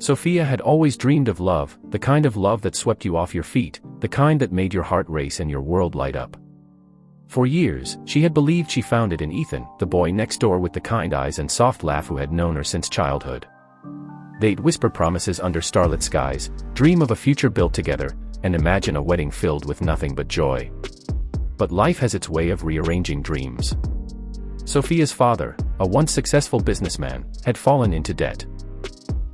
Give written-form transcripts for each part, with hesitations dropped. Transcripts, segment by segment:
Sophia had always dreamed of love, the kind of love that swept you off your feet, the kind that made your heart race and your world light up. For years, she had believed she found it in Ethan, the boy next door with the kind eyes and soft laugh who had known her since childhood. They'd whisper promises under starlit skies, dream of a future built together, and imagine a wedding filled with nothing but joy. But life has its way of rearranging dreams. Sophia's father, a once successful businessman, had fallen into debt.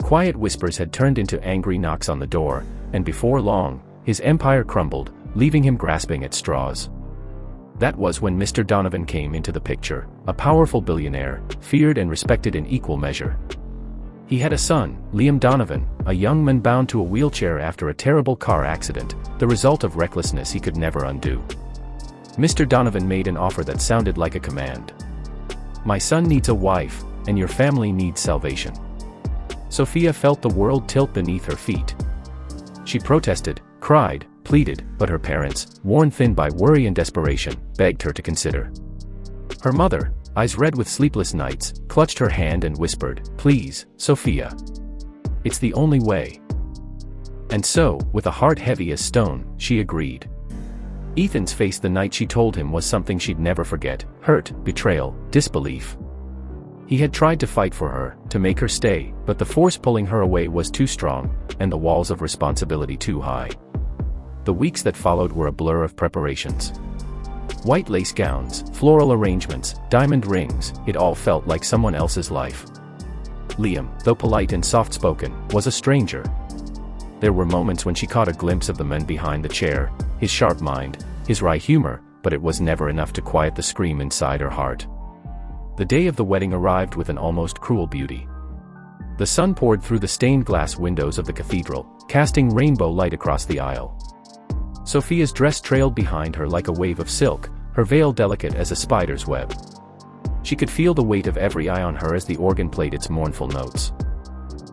Quiet whispers had turned into angry knocks on the door, and before long, his empire crumbled, leaving him grasping at straws. That was when Mr. Donovan came into the picture, a powerful billionaire, feared and respected in equal measure. He had a son, Liam Donovan, a young man bound to a wheelchair after a terrible car accident, the result of recklessness he could never undo. Mr. Donovan made an offer that sounded like a command. "My son needs a wife, and your family needs salvation." Sophia felt the world tilt beneath her feet. She protested, cried, pleaded, but her parents, worn thin by worry and desperation, begged her to consider. Her mother, eyes red with sleepless nights, clutched her hand and whispered, "Please, Sophia. It's the only way." And so, with a heart heavy as stone, she agreed. Ethan's face the night she told him was something she'd never forget: hurt, betrayal, disbelief. He had tried to fight for her, to make her stay, but the force pulling her away was too strong, and the walls of responsibility too high. The weeks that followed were a blur of preparations. White lace gowns, floral arrangements, diamond rings, it all felt like someone else's life. Liam, though polite and soft-spoken, was a stranger. There were moments when she caught a glimpse of the man behind the chair, his sharp mind, his wry humor, but it was never enough to quiet the scream inside her heart. The day of the wedding arrived with an almost cruel beauty. The sun poured through the stained glass windows of the cathedral, casting rainbow light across the aisle. Sophia's dress trailed behind her like a wave of silk, her veil delicate as a spider's web. She could feel the weight of every eye on her as the organ played its mournful notes.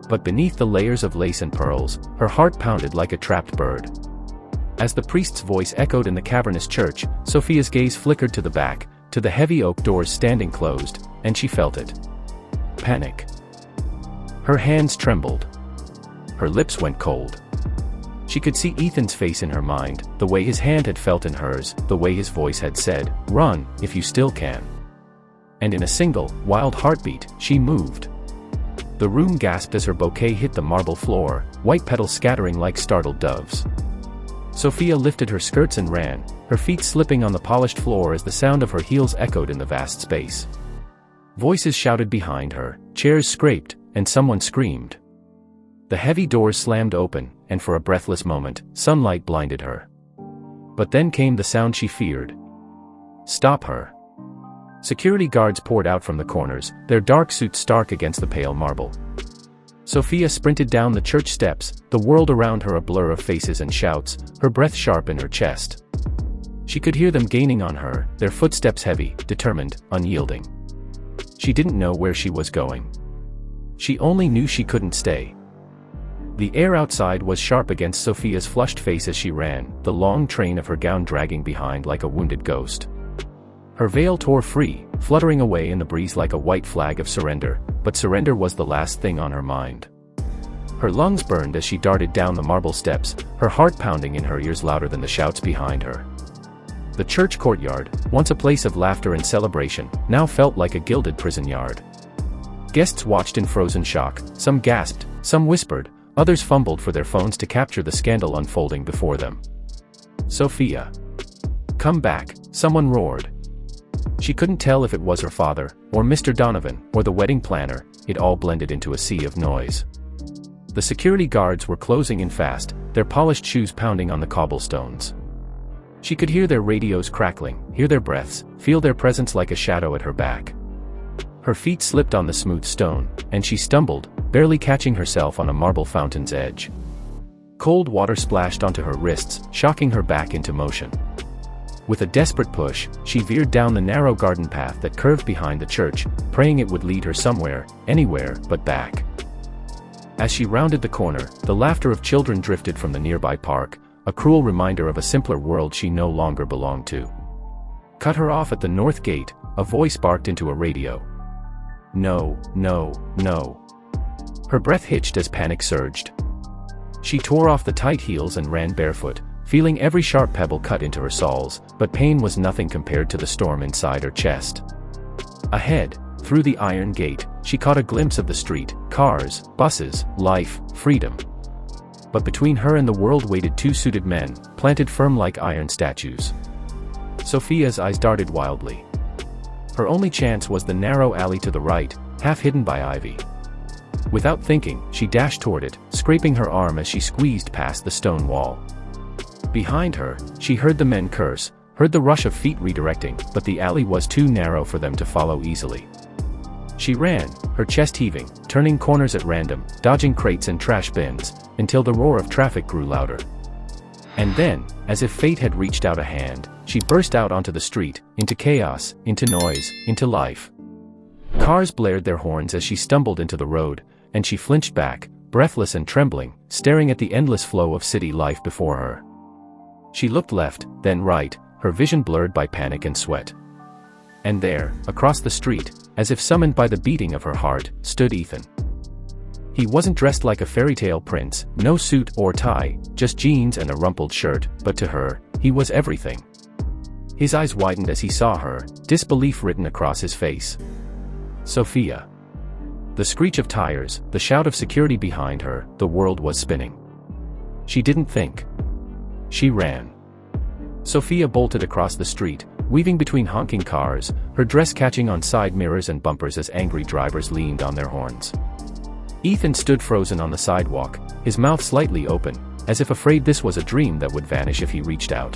But beneath the layers of lace and pearls, her heart pounded like a trapped bird. As the priest's voice echoed in the cavernous church, Sophia's gaze flickered to the back, to the heavy oak doors standing closed, and she felt it. Panic. Her hands trembled. Her lips went cold. She could see Ethan's face in her mind, the way his hand had felt in hers, the way his voice had said, "Run, if you still can." And in a single, wild heartbeat, she moved. The room gasped as her bouquet hit the marble floor, white petals scattering like startled doves. Sophia lifted her skirts and ran, her feet slipping on the polished floor as the sound of her heels echoed in the vast space. Voices shouted behind her, chairs scraped, and someone screamed. The heavy doors slammed open, and for a breathless moment, sunlight blinded her. But then came the sound she feared. Stop her. Security guards poured out from the corners, their dark suits stark against the pale marble. Sophia sprinted down the church steps, the world around her a blur of faces and shouts, her breath sharp in her chest. She could hear them gaining on her, their footsteps heavy, determined, unyielding. She didn't know where she was going. She only knew she couldn't stay. The air outside was sharp against Sophia's flushed face as she ran, the long train of her gown dragging behind like a wounded ghost. Her veil tore free, fluttering away in the breeze like a white flag of surrender, but surrender was the last thing on her mind. Her lungs burned as she darted down the marble steps, her heart pounding in her ears louder than the shouts behind her. The church courtyard, once a place of laughter and celebration, now felt like a gilded prison yard. Guests watched in frozen shock, some gasped, some whispered, others fumbled for their phones to capture the scandal unfolding before them. "Sophia! Come back," someone roared. She couldn't tell if it was her father, or Mr. Donovan, or the wedding planner, it all blended into a sea of noise. The security guards were closing in fast, their polished shoes pounding on the cobblestones. She could hear their radios crackling, hear their breaths, feel their presence like a shadow at her back. Her feet slipped on the smooth stone, and she stumbled, barely catching herself on a marble fountain's edge. Cold water splashed onto her wrists, shocking her back into motion. With a desperate push, she veered down the narrow garden path that curved behind the church, praying it would lead her somewhere, anywhere, but back. As she rounded the corner, the laughter of children drifted from the nearby park, a cruel reminder of a simpler world she no longer belonged to. Cut her off at the north gate, a voice barked into a radio. "No, no, no. Her breath hitched as panic surged. She tore off the tight heels and ran barefoot, feeling every sharp pebble cut into her soles, but pain was nothing compared to the storm inside her chest. Ahead, through the iron gate, she caught a glimpse of the street, cars, buses, life, freedom. But between her and the world waited two suited men, planted firm like iron statues. Sophia's eyes darted wildly. Her only chance was the narrow alley to the right, half hidden by ivy. Without thinking, she dashed toward it, scraping her arm as she squeezed past the stone wall. Behind her, she heard the men curse, heard the rush of feet redirecting, but the alley was too narrow for them to follow easily. She ran, her chest heaving, turning corners at random, dodging crates and trash bins, until the roar of traffic grew louder. And then, as if fate had reached out a hand, she burst out onto the street, into chaos, into noise, into life. Cars blared their horns as she stumbled into the road, and she flinched back, breathless and trembling, staring at the endless flow of city life before her. She looked left, then right, her vision blurred by panic and sweat. And there, across the street, as if summoned by the beating of her heart, stood Ethan. He wasn't dressed like a fairy tale prince, no suit or tie, just jeans and a rumpled shirt, but to her, he was everything. His eyes widened as he saw her, disbelief written across his face. Sophia. The screech of tires, the shout of security behind her, the world was spinning. She didn't think. She ran. Sophia bolted across the street, weaving between honking cars, her dress catching on side mirrors and bumpers as angry drivers leaned on their horns. Ethan stood frozen on the sidewalk, his mouth slightly open, as if afraid this was a dream that would vanish if he reached out.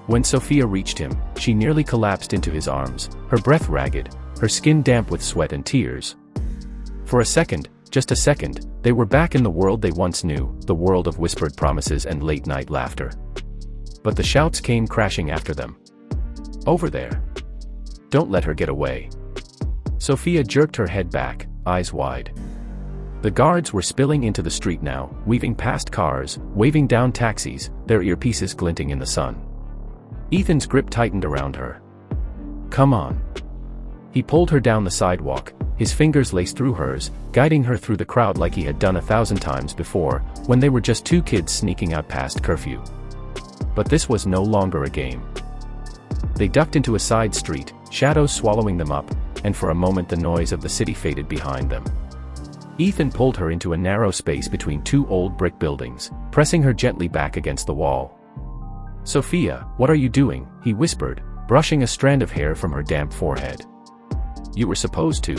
When Sophia reached him, she nearly collapsed into his arms, her breath ragged, her skin damp with sweat and tears. For a second, just a second, they were back in the world they once knew, the world of whispered promises and late-night laughter. But the shouts came crashing after them. Over there. Don't let her get away. Sophia jerked her head back, eyes wide. The guards were spilling into the street now, weaving past cars, waving down taxis, their earpieces glinting in the sun. Ethan's grip tightened around her. Come on. He pulled her down the sidewalk, his fingers laced through hers, guiding her through the crowd like he had done 1,000 times before, when they were just two kids sneaking out past curfew. But this was no longer a game. They ducked into a side street, shadows swallowing them up, and for a moment the noise of the city faded behind them. Ethan pulled her into a narrow space between two old brick buildings, pressing her gently back against the wall. Sophia, what are you doing? He whispered, brushing a strand of hair from her damp forehead. You were supposed to.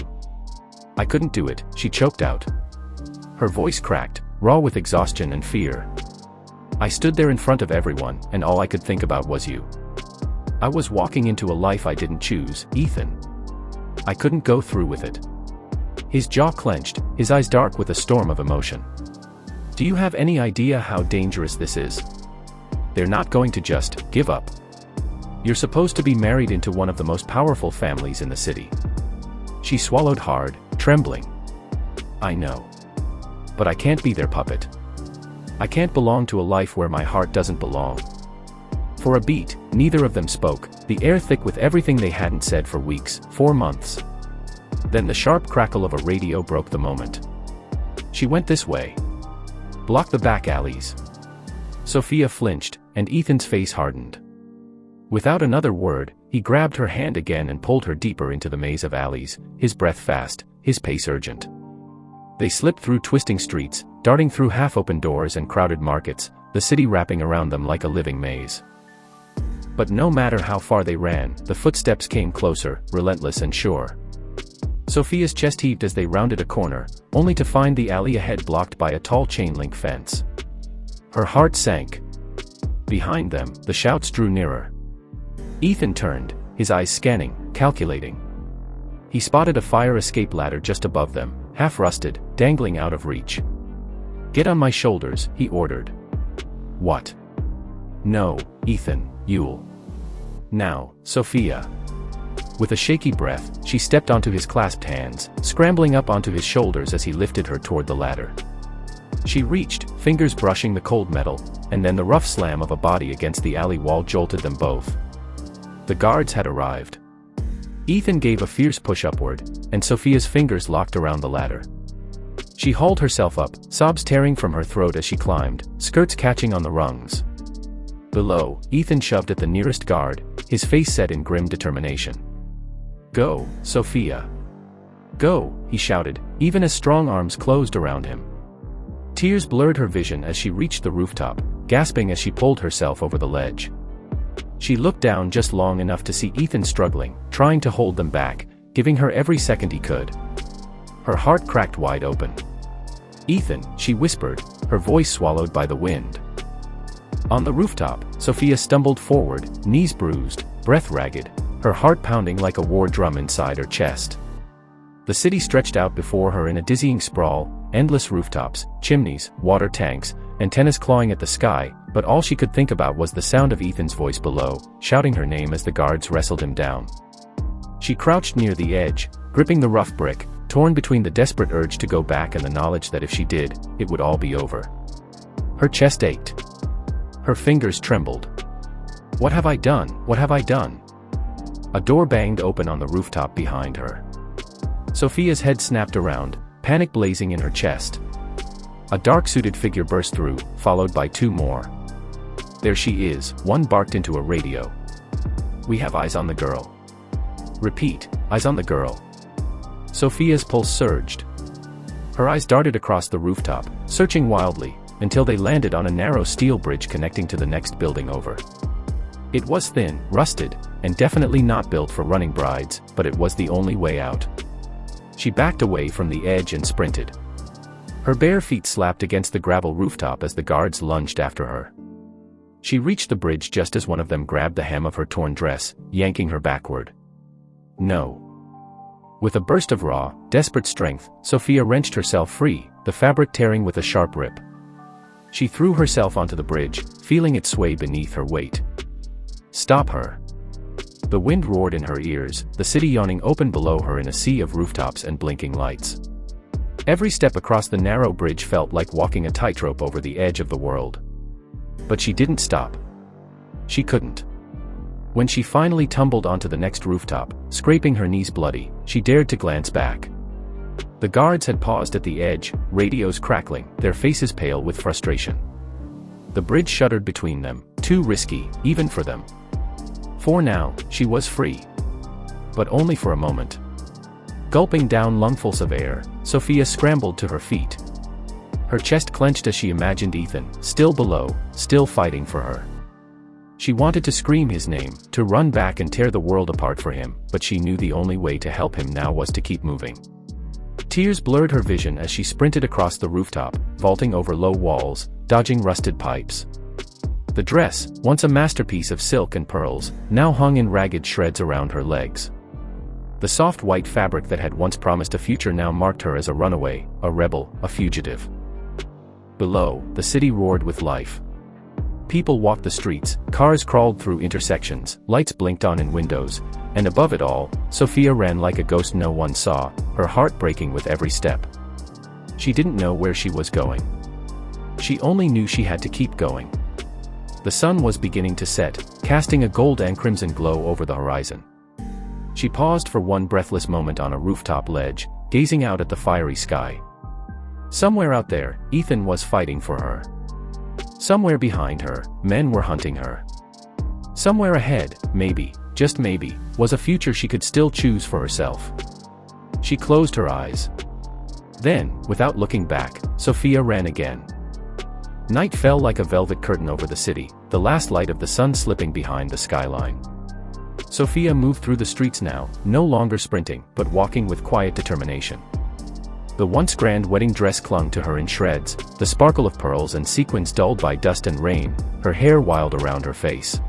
I couldn't do it, she choked out. Her voice cracked, raw with exhaustion and fear. I stood there in front of everyone, and all I could think about was you. I was walking into a life I didn't choose, Ethan. I couldn't go through with it. His jaw clenched, his eyes dark with a storm of emotion. Do you have any idea how dangerous this is? They're not going to just give up. You're supposed to be married into one of the most powerful families in the city. She swallowed hard, trembling. I know. But I can't be their puppet. I can't belong to a life where my heart doesn't belong. For a beat, neither of them spoke, the air thick with everything they hadn't said for weeks, 4 months. Then the sharp crackle of a radio broke the moment. She went this way. Block the back alleys. Sophia flinched, and Ethan's face hardened. Without another word, he grabbed her hand again and pulled her deeper into the maze of alleys, his breath fast, his pace urgent. They slipped through twisting streets, darting through half-open doors and crowded markets, the city wrapping around them like a living maze. But no matter how far they ran, the footsteps came closer, relentless and sure. Sophia's chest heaved as they rounded a corner, only to find the alley ahead blocked by a tall chain-link fence. Her heart sank. Behind them, the shouts drew nearer. Ethan turned, his eyes scanning, calculating. He spotted a fire escape ladder just above them, half-rusted, dangling out of reach. Get on my shoulders, he ordered. What? No, Ethan, you'll. Now, Sophia. With a shaky breath, she stepped onto his clasped hands, scrambling up onto his shoulders as he lifted her toward the ladder. She reached, fingers brushing the cold metal, and then the rough slam of a body against the alley wall jolted them both. The guards had arrived. Ethan gave a fierce push upward, and Sophia's fingers locked around the ladder. She hauled herself up, sobs tearing from her throat as she climbed, skirts catching on the rungs. Below, Ethan shoved at the nearest guard, his face set in grim determination. "Go, Sophia. Go," he shouted, even as strong arms closed around him. Tears blurred her vision as she reached the rooftop, gasping as she pulled herself over the ledge. She looked down just long enough to see Ethan struggling, trying to hold them back, giving her every second he could. Her heart cracked wide open. "Ethan," she whispered, her voice swallowed by the wind. On the rooftop, Sophia stumbled forward, knees bruised, breath ragged, her heart pounding like a war drum inside her chest. The city stretched out before her in a dizzying sprawl, endless rooftops, chimneys, water tanks, antennas clawing at the sky, but all she could think about was the sound of Ethan's voice below, shouting her name as the guards wrestled him down. She crouched near the edge, gripping the rough brick, torn between the desperate urge to go back and the knowledge that if she did, it would all be over. Her chest ached. Her fingers trembled. "What have I done? What have I done?" A door banged open on the rooftop behind her. Sophia's head snapped around, panic blazing in her chest. A dark-suited figure burst through, followed by two more. "There she is," one barked into a radio. "We have eyes on the girl." "Repeat, eyes on the girl." Sophia's pulse surged. Her eyes darted across the rooftop, searching wildly, until they landed on a narrow steel bridge connecting to the next building over. It was thin, rusted, and definitely not built for running brides, but it was the only way out. She backed away from the edge and sprinted. Her bare feet slapped against the gravel rooftop as the guards lunged after her. She reached the bridge just as one of them grabbed the hem of her torn dress, yanking her backward. No. With a burst of raw, desperate strength, Sophia wrenched herself free, the fabric tearing with a sharp rip. She threw herself onto the bridge, feeling it sway beneath her weight. "Stop her!" The wind roared in her ears, the city yawning open below her in a sea of rooftops and blinking lights. Every step across the narrow bridge felt like walking a tightrope over the edge of the world. But she didn't stop. She couldn't. When she finally tumbled onto the next rooftop, scraping her knees bloody, she dared to glance back. The guards had paused at the edge, radios crackling, their faces pale with frustration. The bridge shuddered between them, too risky, even for them. For now, she was free. But only for a moment. Gulping down lungfuls of air, Sophia scrambled to her feet. Her chest clenched as she imagined Ethan, still below, still fighting for her. She wanted to scream his name, to run back and tear the world apart for him, but she knew the only way to help him now was to keep moving. Tears blurred her vision as she sprinted across the rooftop, vaulting over low walls, dodging rusted pipes. The dress, once a masterpiece of silk and pearls, now hung in ragged shreds around her legs. The soft white fabric that had once promised a future now marked her as a runaway, a rebel, a fugitive. Below, the city roared with life. People walked the streets, cars crawled through intersections, lights blinked on in windows, and above it all, Sophia ran like a ghost no one saw, her heart breaking with every step. She didn't know where she was going. She only knew she had to keep going. The sun was beginning to set, casting a gold and crimson glow over the horizon. She paused for one breathless moment on a rooftop ledge, gazing out at the fiery sky. Somewhere out there, Ethan was fighting for her. Somewhere behind her, men were hunting her. Somewhere ahead, maybe, just maybe, was a future she could still choose for herself. She closed her eyes. Then, without looking back, Sophia ran again. Night fell like a velvet curtain over the city, the last light of the sun slipping behind the skyline. Sophia moved through the streets now, no longer sprinting, but walking with quiet determination. The once grand wedding dress clung to her in shreds, the sparkle of pearls and sequins dulled by dust and rain, her hair wild around her face.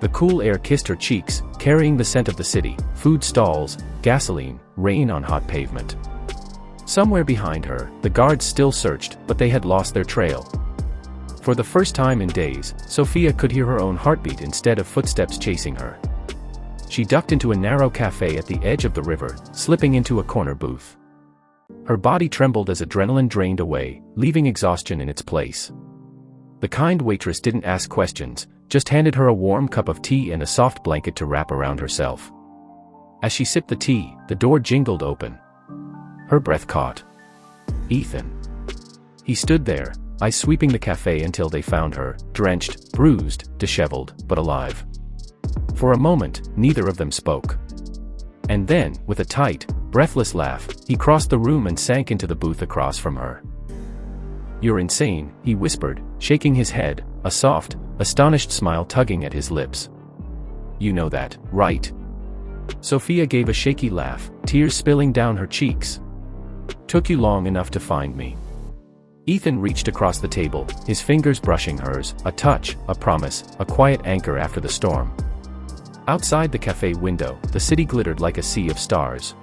The cool air kissed her cheeks, carrying the scent of the city, food stalls, gasoline, rain on hot pavement. Somewhere behind her, the guards still searched, but they had lost their trail. For the first time in days, Sophia could hear her own heartbeat instead of footsteps chasing her. She ducked into a narrow cafe at the edge of the river, slipping into a corner booth. Her body trembled as adrenaline drained away, leaving exhaustion in its place. The kind waitress didn't ask questions, just handed her a warm cup of tea and a soft blanket to wrap around herself. As she sipped the tea, the door jingled open. Her breath caught. Ethan. He stood there, eyes sweeping the cafe until they found her, drenched, bruised, disheveled, but alive. For a moment, neither of them spoke. And then, with a tight, breathless laugh, he crossed the room and sank into the booth across from her. "You're insane," he whispered, shaking his head, a soft, astonished smile tugging at his lips. "You know that, right?" Sophia gave a shaky laugh, tears spilling down her cheeks. "Took you long enough to find me." Ethan reached across the table, his fingers brushing hers, a touch, a promise, a quiet anchor after the storm. Outside the cafe window, the city glittered like a sea of stars.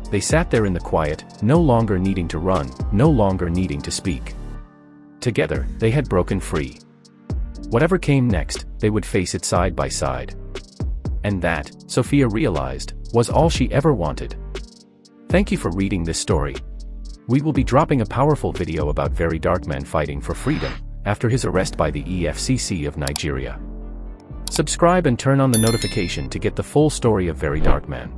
They sat there in the quiet, no longer needing to run, no longer needing to speak. Together, they had broken free. Whatever came next, they would face it side by side. And that, Sophia realized, was all she ever wanted. Thank you for reading this story. We will be dropping a powerful video about Very Dark Man fighting for freedom, after his arrest by the EFCC of Nigeria. Subscribe and turn on the notification to get the full story of Very Dark Man.